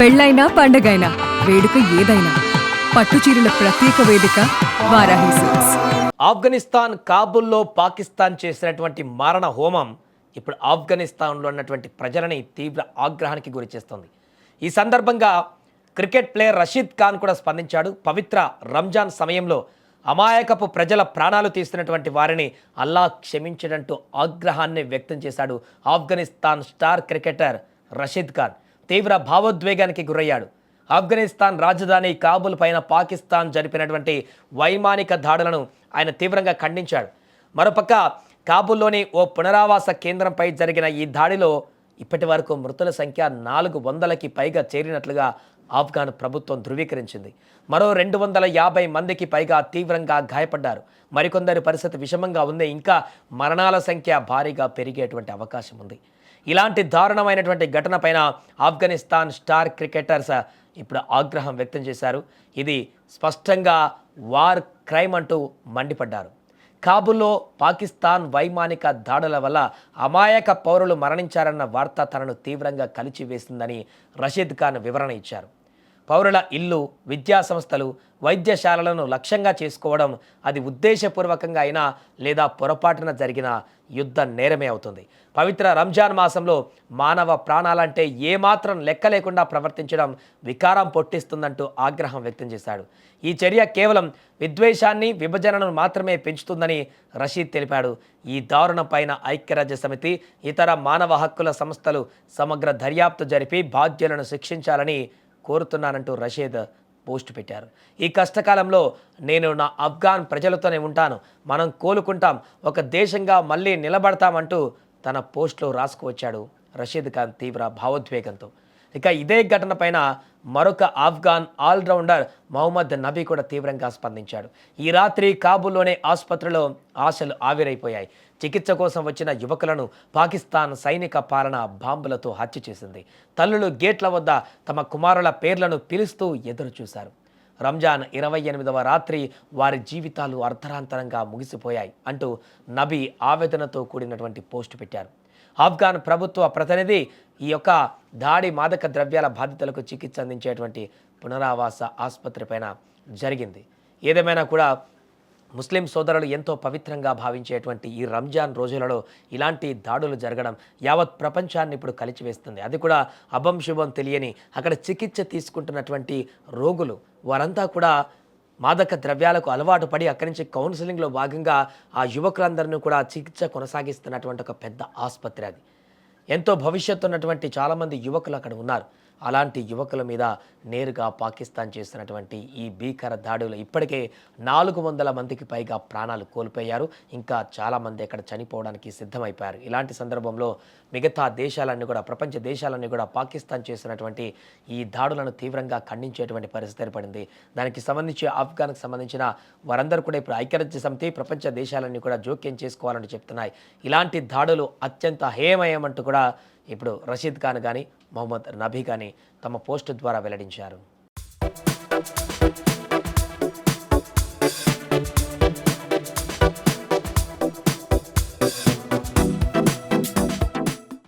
పెళ్ళైనా పండగైనా వేడుక ఏదైనా పట్టుచీరల ప్రత్యేక వేదిక వారాహి సిల్క్స్. ఆఫ్ఘనిస్తాన్ కాబూల్లో పాకిస్తాన్ చేసినటువంటి మారణ హోమం ఇప్పుడు ఆఫ్ఘనిస్తాన్లో ఉన్నటువంటి ప్రజలని తీవ్ర ఆగ్రహానికి గురిచేస్తుంది. ఈ సందర్భంగా క్రికెట్ ప్లేయర్ రషీద్ ఖాన్ కూడా స్పందించాడు. పవిత్ర రంజాన్ సమయంలో అమాయకపు ప్రజల ప్రాణాలు తీస్తున్నటువంటి వారిని అల్లా క్షమించడంటూ ఆగ్రహాన్ని వ్యక్తం చేశాడు ఆఫ్ఘనిస్తాన్ స్టార్ క్రికెటర్ రషీద్ ఖాన్. తీవ్ర భావోద్వేగానికి గురయ్యాడు. ఆఫ్ఘనిస్తాన్ రాజధాని కాబూల్ పైన పాకిస్తాన్ జరిపినటువంటి వైమానిక దాడులను ఆయన తీవ్రంగా ఖండించాడు. మరోపక్క కాబూల్లోని ఓ పునరావాస కేంద్రంపై జరిగిన ఈ దాడిలో ఇప్పటి వరకు మృతుల సంఖ్య 400కి పైగా చేరినట్లుగా ఆఫ్ఘాన్ ప్రభుత్వం ధృవీకరించింది. మరో 250 మందికి పైగా తీవ్రంగా గాయపడ్డారు. మరికొందరి పరిస్థితి విషమంగా ఉంది. ఇంకా మరణాల సంఖ్య భారీగా పెరిగేటువంటి అవకాశం ఉంది. ఇలాంటి దారుణమైనటువంటి ఘటన పైన ఆఫ్ఘనిస్తాన్ స్టార్ క్రికెటర్స్ ఇప్పుడు ఆగ్రహం వ్యక్తం చేశారు. ఇది స్పష్టంగా వార్ క్రైమ్ అంటూ మండిపడ్డారు. కాబూల్లో పాకిస్తాన్ వైమానిక దాడుల వల్ల అమాయక పౌరులు మరణించారన్న వార్త తనను తీవ్రంగా కలిచివేసిందని రషీద్ ఖాన్ వివరణ ఇచ్చారు. పౌరుల ఇల్లు, విద్యా సంస్థలు, వైద్యశాలలను లక్ష్యంగా చేసుకోవడం అది ఉద్దేశపూర్వకంగా అయినా లేదా పొరపాటున జరిగిన యుద్ధ నేరమే అవుతుంది. పవిత్ర రంజాన్ మాసంలో మానవ ప్రాణాలంటే ఏమాత్రం లెక్క లేకుండా ప్రవర్తించడం వికారం పొట్టిస్తుందంటూ ఆగ్రహం వ్యక్తం చేశాడు. ఈ చర్య కేవలం విద్వేషాన్ని, విభజనను మాత్రమే పెంచుతుందని రషీద్ తెలిపాడు. ఈ దారుణం పైన ఐక్యరాజ్య సమితి, ఇతర మానవ హక్కుల సంస్థలు సమగ్ర దర్యాప్తు జరిపి బాధ్యులను శిక్షించాలని కోరుతున్నానంటూ రషీద్ పోస్ట్ పెట్టారు. ఈ కష్టకాలంలో నేను నా ఆఫ్ఘాన్ ప్రజలతోనే ఉంటాను, మనం కోలుకుంటాం, ఒక దేశంగా మళ్ళీ నిలబడతామంటూ తన పోస్ట్లో రాసుకువచ్చాడు రషీద్ ఖాన్ తీవ్ర భావోద్వేగంతో. ఇక ఇదే ఘటన పైన మరొక ఆఫ్ఘాన్ ఆల్రౌండర్ మొహమ్మద్ నబీ కూడా తీవ్రంగా స్పందించాడు. ఈ రాత్రి కాబూల్లోనే ఆసుపత్రిలో ఆశలు ఆవిరైపోయాయి. చికిత్స కోసం వచ్చిన యువకులను పాకిస్తాన్ సైనిక పాలన బాంబులతో హత్య చేసింది. తల్లులు గేట్ల వద్ద తమ కుమారుల పేర్లను పిలుస్తూ ఎదురు చూశారు. రంజాన్ 28వ రాత్రి వారి జీవితాలు అర్ధరాంతరంగా ముగిసిపోయాయి అంటూ నబీ ఆవేదనతో కూడినటువంటి పోస్టు పెట్టారు. ఆఫ్ఘాన్ ప్రభుత్వ ప్రతినిధి ఈ యొక్క దాడి మాదక ద్రవ్యాల బాధితులకు చికిత్స అందించేటువంటి పునరావాస ఆసుపత్రి పైన జరిగింది. ఏదేమైనా కూడా ముస్లిం సోదరులు ఎంతో పవిత్రంగా భావించేటువంటి ఈ రంజాన్ రోజులలో ఇలాంటి దాడులు జరగడం యావత్ ప్రపంచాన్ని ఇప్పుడు కలిచివేస్తుంది. అది కూడా అభం శుభం తెలియని అక్కడ చికిత్స తీసుకుంటున్నటువంటి రోగులు వారంతా కూడా మాదక ద్రవ్యాలకు అలవాటు పడి అక్కడి నుంచి కౌన్సిలింగ్లో భాగంగా ఆ యువకులందరినీ కూడా చికిత్స కొనసాగిస్తున్నటువంటి ఒక పెద్ద ఆసుపత్రి అది. ఎంతో భవిష్యత్తు ఉన్నటువంటి చాలామంది యువకులు అక్కడ ఉన్నారు. అలాంటి యువకుల మీద నేరుగా పాకిస్తాన్ చేస్తున్నటువంటి ఈ భీకర దాడులు ఇప్పటికే 400 మందికి పైగా ప్రాణాలు కోల్పోయారు. ఇంకా చాలామంది అక్కడ చనిపోవడానికి సిద్ధమైపోయారు. ఇలాంటి సందర్భంలో మిగతా దేశాలన్నీ కూడా, ప్రపంచ దేశాలన్నీ కూడా పాకిస్తాన్ చేస్తున్నటువంటి ఈ దాడులను తీవ్రంగా ఖండించేటువంటి పరిస్థితి ఏర్పడింది. దానికి సంబంధించి ఆఫ్ఘాన్కి సంబంధించిన వారందరూ కూడా ఇప్పుడు ఐక్యరాజ్య సమితి, ప్రపంచ దేశాలన్నీ కూడా జోక్యం చేసుకోవాలని చెప్తున్నాయి. ఇలాంటి దాడులు అత్యంత హేయమయమంటూ కూడా ఇప్పుడు రషీద్ ఖాన్ కానీ, మొహమ్మద్ నబీ కానీ తమ పోస్టు ద్వారా వెల్లడించారు.